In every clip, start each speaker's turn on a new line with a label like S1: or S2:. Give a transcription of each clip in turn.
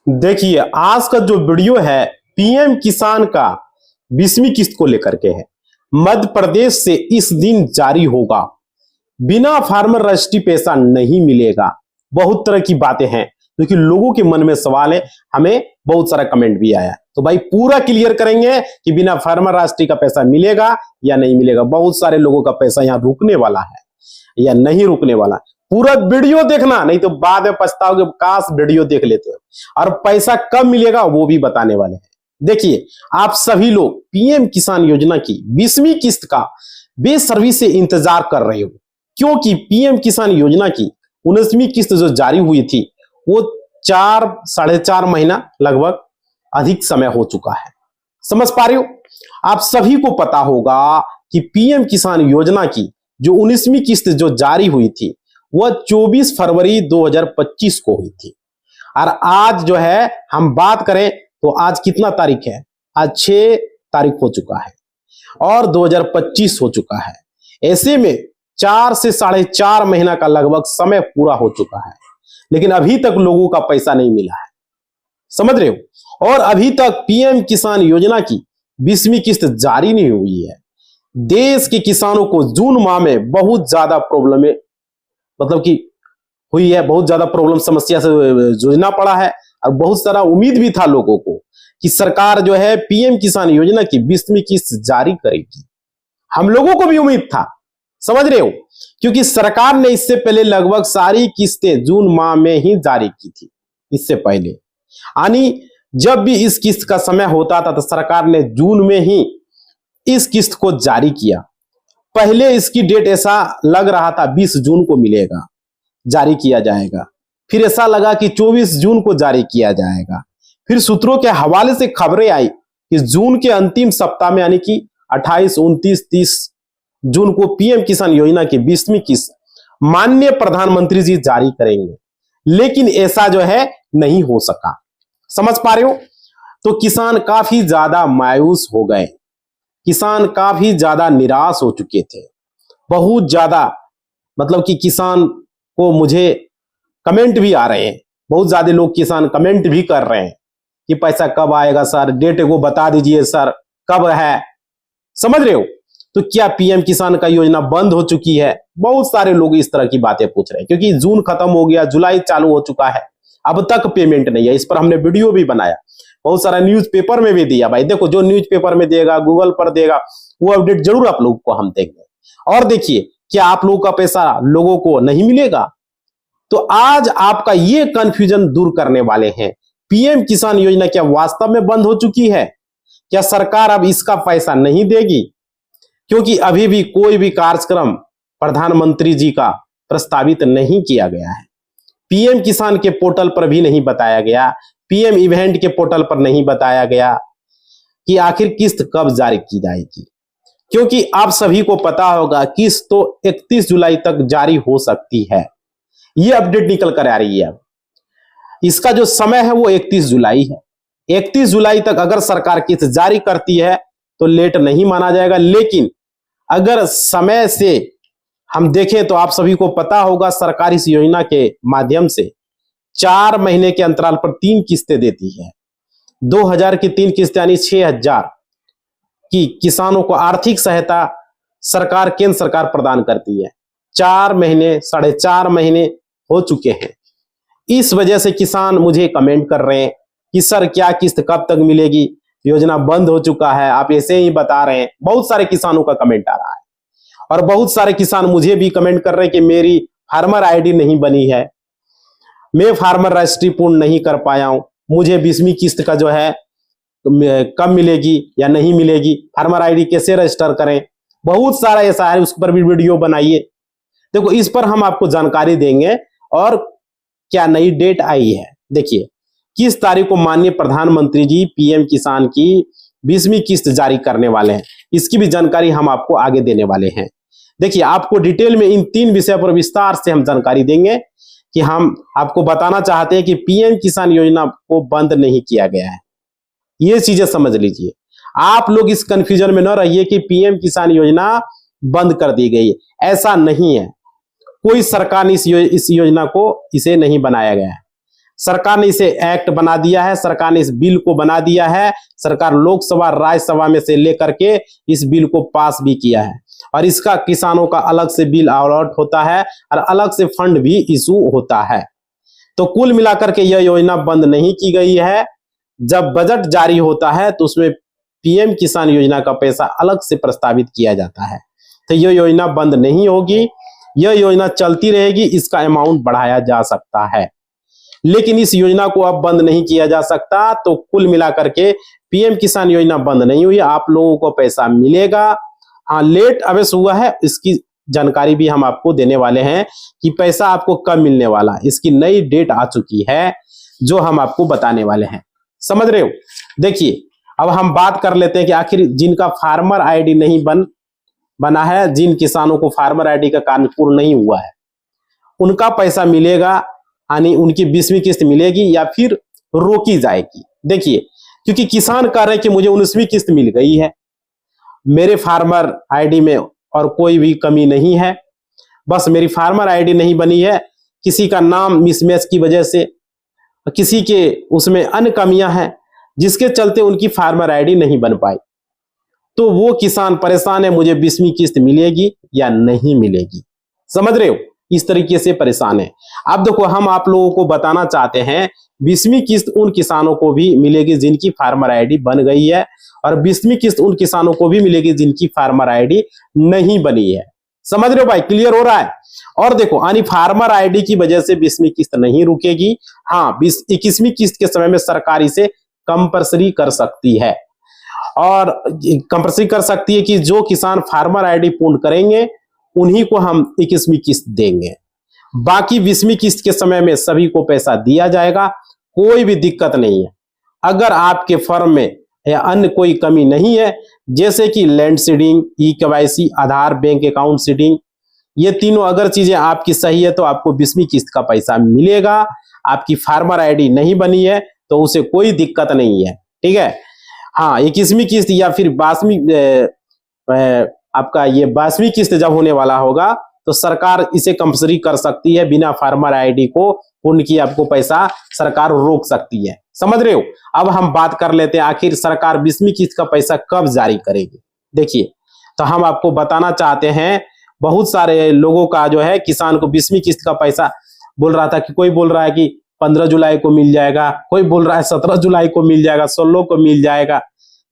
S1: देखिए, आज का जो वीडियो है पीएम किसान का 20वीं किस्त को लेकर के है। मध्य प्रदेश से इस दिन जारी होगा, बिना फार्मर रजिस्ट्री पैसा नहीं मिलेगा। बहुत तरह की बातें हैं क्योंकि लोगों के मन में सवाल है, हमें बहुत सारा कमेंट भी आया। तो भाई पूरा क्लियर करेंगे कि बिना फार्मर रजिस्ट्री का पैसा मिलेगा या नहीं मिलेगा। बहुत सारे लोगों का पैसा यहाँ रुकने वाला है या नहीं रुकने वाला। पूरा वीडियो देखना, नहीं तो बाद में पछताओगे, काश वीडियो देख लेते हो। और पैसा कब मिलेगा वो भी बताने वाले हैं। देखिए, आप सभी लोग पीएम किसान योजना की 20वीं किस्त का बेसब्री से इंतजार कर रहे हो, क्योंकि पीएम किसान योजना की 19वीं किस्त जो जारी हुई थी वो 4-4.5 महीना लगभग अधिक समय हो चुका है। समझ पा रहे हो? आप सभी को पता होगा कि पीएम किसान योजना की जो 19वीं किस्त जो जारी हुई थी वह 24 फरवरी 2025 को हुई थी। और आज जो है हम बात करें तो आज कितना तारीख है? आज 6 तारीख हो चुका है और 2025 हो चुका है। ऐसे में 4 से 4.5 महीना का लगभग समय पूरा हो चुका है, लेकिन अभी तक लोगों का पैसा नहीं मिला है। समझ रहे हो? और अभी तक पीएम किसान योजना की 20वीं किस्त जारी नहीं हुई है। देश के किसानों को जून माह में बहुत ज्यादा प्रॉब्लम मतलब कि हुई है, बहुत ज्यादा प्रॉब्लम समस्या से जूझना पड़ा है। और बहुत सारा उम्मीद भी था लोगों को कि सरकार जो है पीएम किसान योजना की 20वीं किस्त जारी करेगी। हम लोगों को भी उम्मीद था, समझ रहे हो, क्योंकि सरकार ने इससे पहले लगभग सारी किस्तें जून माह में ही जारी की थी। इससे पहले यानी जब भी इस किस्त का समय होता था तो सरकार ने जून में ही इस किस्त को जारी किया। पहले इसकी डेट ऐसा लग रहा था 20 जून को मिलेगा, जारी किया जाएगा। फिर ऐसा लगा कि 24 जून को जारी किया जाएगा। फिर सूत्रों के हवाले से खबरें आई कि जून के अंतिम सप्ताह में यानी कि 28, 29, 30 जून को पीएम किसान योजना की 20वीं किस्त माननीय प्रधानमंत्री जी जारी करेंगे। लेकिन ऐसा जो है नहीं हो सका। समझ पा रहे हो? तो किसान काफी ज्यादा मायूस हो गए, किसान काफी ज्यादा निराश हो चुके थे। बहुत ज्यादा मतलब कि किसान को मुझे कमेंट भी आ रहे हैं, बहुत ज्यादा लोग किसान कमेंट भी कर रहे हैं कि पैसा कब आएगा सर, डेट को बता दीजिए सर, कब है। समझ रहे हो? तो क्या पीएम किसान का योजना बंद हो चुकी है? बहुत सारे लोग इस तरह की बातें पूछ रहे हैं, क्योंकि जून खत्म हो गया, जुलाई चालू हो चुका है, अब तक पेमेंट नहीं है। इस पर हमने वीडियो भी बनाया, बहुत सारा न्यूज़पेपर में भी दिया। भाई देखो, जो न्यूज़पेपर में देगा, गूगल पर देगा, वो अपडेट जरूर आप लोगों को हम देंगे। और देखिए, क्या आप लोगों का पैसा लोगों को नहीं मिलेगा? तो आज आपका ये कंफ्यूजन दूर करने वाले हैं। पीएम किसान योजना क्या वास्तव में बंद हो चुकी है? क्या सरकार अब इसका पैसा नहीं देगी? क्योंकि अभी भी कोई भी कार्यक्रम प्रधानमंत्री जी का प्रस्तावित नहीं किया गया है। पीएम किसान के पोर्टल पर भी नहीं बताया गया, पीएम इवेंट के पोर्टल पर नहीं बताया गया कि आखिर किस्त कब जारी की जाएगी। क्योंकि आप सभी को पता होगा किस्त तो 31 जुलाई तक जारी हो सकती है। ये अपडेट निकल कर आ रही है। अब इसका जो समय है वो 31 जुलाई है। 31 जुलाई तक अगर सरकार किस्त जारी करती है तो लेट नहीं माना जाएगा। लेकिन अगर समय से हम देखें तो आप सभी को पता होगा सरकार इस योजना के माध्यम से 4 महीने के अंतराल पर 3 किस्तें देती है। 2000 की 3 किस्तें यानी 6000 की किसानों को आर्थिक सहायता सरकार, केंद्र सरकार प्रदान करती है। 4 महीने, 4.5 महीने हो चुके हैं। इस वजह से किसान मुझे कमेंट कर रहे हैं कि सर क्या किस्त कब तक मिलेगी, योजना बंद हो चुका है, आप ऐसे ही बता रहे हैं। बहुत सारे किसानों का कमेंट आ रहा है और बहुत सारे किसान मुझे भी कमेंट कर रहे हैं कि मेरी फार्मर आईडी नहीं बनी है, मैं फार्मर रजिस्ट्री पूर्ण नहीं कर पाया हूं, मुझे 20वीं किस्त का जो है कब मिलेगी या नहीं मिलेगी, फार्मर आईडी कैसे रजिस्टर करें। बहुत सारा ऐसा है, उस पर भी वीडियो बनाइए। देखो, इस पर हम आपको जानकारी देंगे। और क्या नई डेट आई है, देखिए किस तारीख को माननीय प्रधानमंत्री जी पीएम किसान की 20वीं किस्त जारी करने वाले हैं, इसकी भी जानकारी हम आपको आगे देने वाले हैं। देखिए, आपको डिटेल में इन 3 विषय पर विस्तार से हम जानकारी देंगे कि हम आपको बताना चाहते हैं कि पीएम किसान योजना को बंद नहीं किया गया है। ये चीजें समझ लीजिए। आप लोग इस कंफ्यूजन में न रहिए कि पीएम किसान योजना बंद कर दी गई है, ऐसा नहीं है। कोई सरकार ने इस योजना को इसे नहीं बनाया गया है। सरकार ने इसे एक्ट बना दिया है, सरकार ने इस बिल को बना दिया है, सरकार लोकसभा राज्यसभा में से लेकर के इस बिल को पास भी किया है और इसका किसानों का अलग से बिल अलॉट होता है और अलग से फंड भी इशू होता है। तो कुल मिलाकर के यह योजना बंद नहीं की गई है। जब बजट जारी होता है तो उसमें पीएम किसान योजना का पैसा अलग से प्रस्तावित किया जाता है। तो यह योजना बंद नहीं होगी, यह योजना चलती रहेगी, इसका अमाउंट बढ़ाया जा सकता है, लेकिन इस योजना को अब बंद नहीं किया जा सकता। तो कुल मिलाकर के पीएम किसान योजना बंद नहीं हुई, आप लोगों को पैसा मिलेगा। हाँ, लेट अवश्य हुआ है, इसकी जानकारी भी हम आपको देने वाले हैं कि पैसा आपको कब मिलने वाला, इसकी नई डेट आ चुकी है जो हम आपको बताने वाले हैं। समझ रहे हो? देखिए, अब हम बात कर लेते हैं कि आखिर जिनका फार्मर आईडी नहीं बना है, जिन किसानों को फार्मर आईडी का कार्य पूर्ण नहीं हुआ है, उनका पैसा मिलेगा, यानी उनकी 20वीं किस्त मिलेगी या फिर रोकी जाएगी। देखिए, क्योंकि किसान कह रहे हैं कि मुझे 19वीं किस्त मिल गई है, मेरे फार्मर आईडी में और कोई भी कमी नहीं है, बस मेरी फार्मर आईडी नहीं बनी है, किसी का नाम मिसमैच की वजह से, किसी के उसमें अन्य कमियां हैं जिसके चलते उनकी फार्मर आईडी नहीं बन पाई, तो वो किसान परेशान है, मुझे 20वीं किस्त मिलेगी या नहीं मिलेगी। समझ रहे हो? इस तरीके से परेशान है। अब देखो, हम आप लोगों को बताना चाहते हैं 20वीं किस्त उन किसानों को भी मिलेगी जिनकी फार्मर आईडी बन गई है और 20वीं किस्त उन किसानों को भी मिलेगी जिनकी फार्मर आईडी नहीं बनी है। समझ रहे हो भाई? क्लियर हो रहा है? और देखो, यानी फार्मर आईडी की वजह से 20वीं किस्त नहीं रुकेगी। हाँ, 21वीं किस्त के समय में सरकार इसे कंपल्सरी कर सकती है और कंपल्सरी कर सकती है कि जो किसान फार्मर आईडी पूर्ण करेंगे उन्हीं को हम 21वीं किस्त देंगे। बाकी 20वीं किस्त के समय में सभी को पैसा दिया जाएगा, कोई भी दिक्कत नहीं है। अगर आपके फर्म में या अन्य कोई कमी नहीं है, जैसे कि लैंड सीडिंग, ई-केवाईसी, आधार, बैंक अकाउंट सीडिंग, ये तीनों अगर चीजें आपकी सही है तो आपको 20वीं किस्त का पैसा मिलेगा। आपकी फार्मर आईडी नहीं बनी है तो उसे कोई दिक्कत नहीं है, ठीक है। हाँ, 21वीं किस्त या फिर 22वीं आपका ये 22वीं किस्त जब होने वाला होगा तो सरकार इसे कंपल्सरी कर सकती है, बिना फार्मर आईडी को पूर्ण किए आपको पैसा सरकार रोक सकती है। समझ रहे हो? अब हम बात कर लेते हैं आखिर सरकार 20वीं किस्त का पैसा कब जारी करेगी। देखिए, तो हम आपको बताना चाहते हैं, बहुत सारे लोगों का जो है किसान को 20वीं किस्त का पैसा बोल रहा था कि कोई बोल रहा है कि 15 जुलाई को मिल जाएगा, कोई बोल रहा है 17 जुलाई को मिल जाएगा, 16 को मिल जाएगा।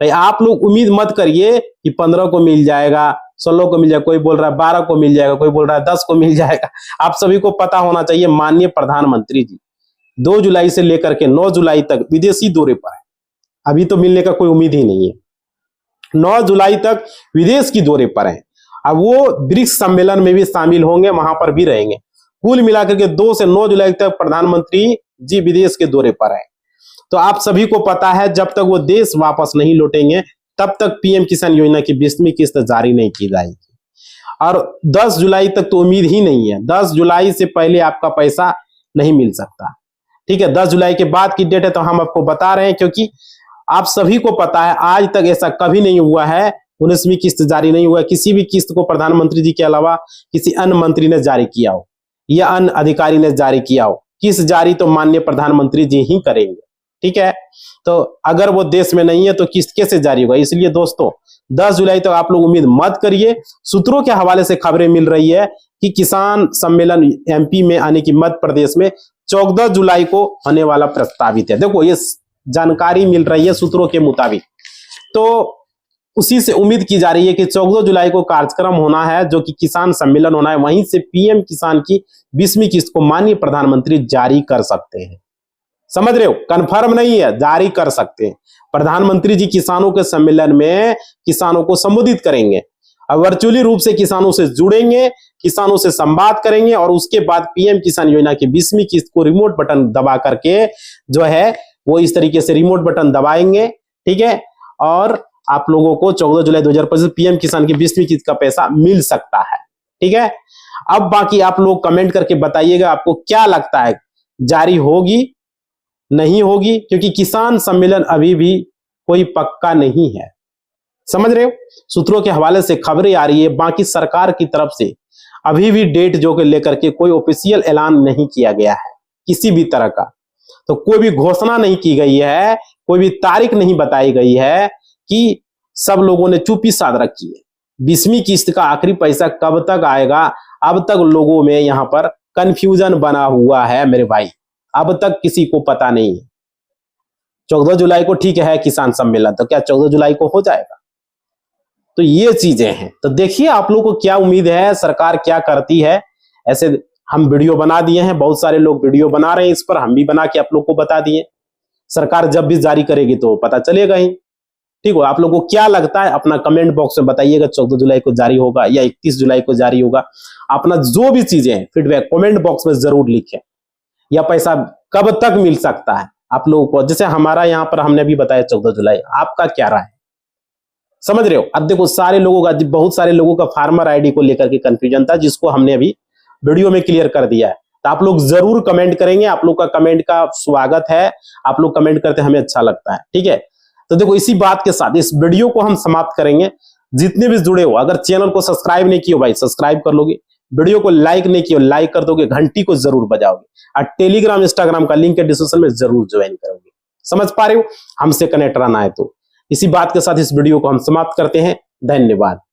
S1: भाई आप लोग उम्मीद मत करिए कि 15 को मिल जाएगा, 16 को मिल जाएगा, कोई बोल रहा है 12 को मिल जाएगा, कोई बोल रहा है 10 को मिल जाएगा। आप सभी को पता होना चाहिए, माननीय प्रधानमंत्री जी 2 जुलाई से लेकर के 9 जुलाई तक विदेशी दौरे पर है। अभी तो मिलने का कोई उम्मीद ही नहीं है। 9 जुलाई तक विदेश की दौरे पर है। अब वो ब्रिक्स सम्मेलन में भी शामिल होंगे, वहां पर भी रहेंगे। कुल मिलाकर के 2 से 9 जुलाई तक प्रधानमंत्री जी विदेश के दौरे पर है। तो आप सभी को पता है, जब तक वो देश वापस नहीं लौटेंगे तब तक पीएम किसान योजना की 20वीं किस्त जारी नहीं की जाएगी। और 10 जुलाई तक तो उम्मीद ही नहीं है। 10 जुलाई से पहले आपका पैसा नहीं मिल सकता, ठीक है। 10 जुलाई के बाद की डेट है तो हम आपको बता रहे हैं, क्योंकि आप सभी को पता है आज तक ऐसा कभी नहीं हुआ है, 19वीं किस्त जारी नहीं हुआ है। किसी भी किस्त को प्रधानमंत्री जी के अलावा किसी अन्य मंत्री ने जारी किया हो या अन्य अधिकारी ने जारी किया हो। किस्त जारी तो माननीय प्रधानमंत्री जी ही करेंगे, ठीक है। तो अगर वो देश में नहीं है तो किस्त कैसे जारी होगा? इसलिए दोस्तों 10 जुलाई तक आप लोग उम्मीद मत करिए। सूत्रों के हवाले से खबरें मिल रही है कि किसान सम्मेलन एमपी में, यानी कि मध्य प्रदेश में 14 जुलाई को होने वाला प्रस्तावित है। देखो, ये जानकारी मिल रही है सूत्रों के मुताबिक, तो उसी से उम्मीद की जा रही है कि 14 जुलाई को कार्यक्रम होना है, जो कि किसान सम्मेलन होना है। वहीं से पीएम किसान की 20वीं किस्त को माननीय प्रधानमंत्री जारी कर सकते हैं। समझ रहे हो? कंफर्म नहीं है, जारी कर सकते हैं। प्रधानमंत्री जी किसानों के सम्मेलन में किसानों को संबोधित करेंगे और वर्चुअली रूप से किसानों से जुड़ेंगे, किसानों से संवाद करेंगे और उसके बाद पीएम किसान योजना की 20वीं किस्त को रिमोट बटन दबा करके जो है वो इस तरीके से रिमोट बटन दबाएंगे, ठीक है। और आप लोगों को 14 जुलाई 2025 पीएम किसान की 20वीं किस्त का पैसा मिल सकता है, ठीक है। अब बाकी आप लोग कमेंट करके बताइएगा आपको क्या लगता है, जारी होगी नहीं होगी, क्योंकि किसान सम्मेलन अभी भी कोई पक्का नहीं है। समझ रहे हो? सूत्रों के हवाले से खबरें आ रही है, बाकी सरकार की तरफ से अभी भी डेट जो के लेकर के कोई ऑफिशियल ऐलान नहीं किया गया है किसी भी तरह का। तो कोई भी घोषणा नहीं की गई है, कोई भी तारीख नहीं बताई गई है कि सब लोगों ने चुप्पी साध रखी है। 20वीं किस्त का आखिरी पैसा कब तक आएगा, अब तक लोगों में यहां पर कंफ्यूजन बना हुआ है मेरे भाई, अब तक किसी को पता नहीं है। 14 जुलाई को ठीक है किसान सम्मेलन, तो क्या 14 जुलाई को हो जाएगा? तो ये चीजें हैं। तो देखिए आप लोग को क्या उम्मीद है, सरकार क्या करती है। ऐसे हम वीडियो बना दिए हैं, बहुत सारे लोग वीडियो बना रहे हैं इस पर, हम भी बना के आप लोग को बता दिए। सरकार जब भी जारी करेगी तो पता चलेगा ही। ठीक हो, आप लोगों को क्या लगता है अपना कमेंट बॉक्स में बताइएगा, 14 जुलाई को जारी होगा या 31 जुलाई को जारी होगा। अपना जो भी चीजें हैं फीडबैक कमेंट बॉक्स में जरूर लिखें। या पैसा कब तक मिल सकता है आप लोगों को, जैसे हमारा यहाँ पर हमने भी बताया 14 जुलाई, आपका क्या राय है? समझ रहे हो? अब देखो सारे लोगों का, बहुत सारे लोगों का फार्मर आईडी को लेकर के कंफ्यूजन था, जिसको हमने अभी वीडियो में क्लियर कर दिया है। तो आप लोग जरूर कमेंट करेंगे, आप लोग का कमेंट का स्वागत है, आप लोग कमेंट करते हमें अच्छा लगता है। ठीक है, तो देखो इसी बात के साथ इस वीडियो को हम समाप्त करेंगे। जितने भी जुड़े हो, अगर चैनल को सब्सक्राइब नहीं किया भाई सब्सक्राइब कर लोगे, वीडियो को लाइक नहीं किया लाइक कर दोगे, घंटी को जरूर बजाओगे, और टेलीग्राम इंस्टाग्राम का लिंक है डिस्क्रिप्शन में, जरूर ज्वाइन करोगे। समझ पा रहे हो? हमसे कनेक्ट रहना है तो। इसी बात के साथ इस वीडियो को हम समाप्त करते हैं। धन्यवाद।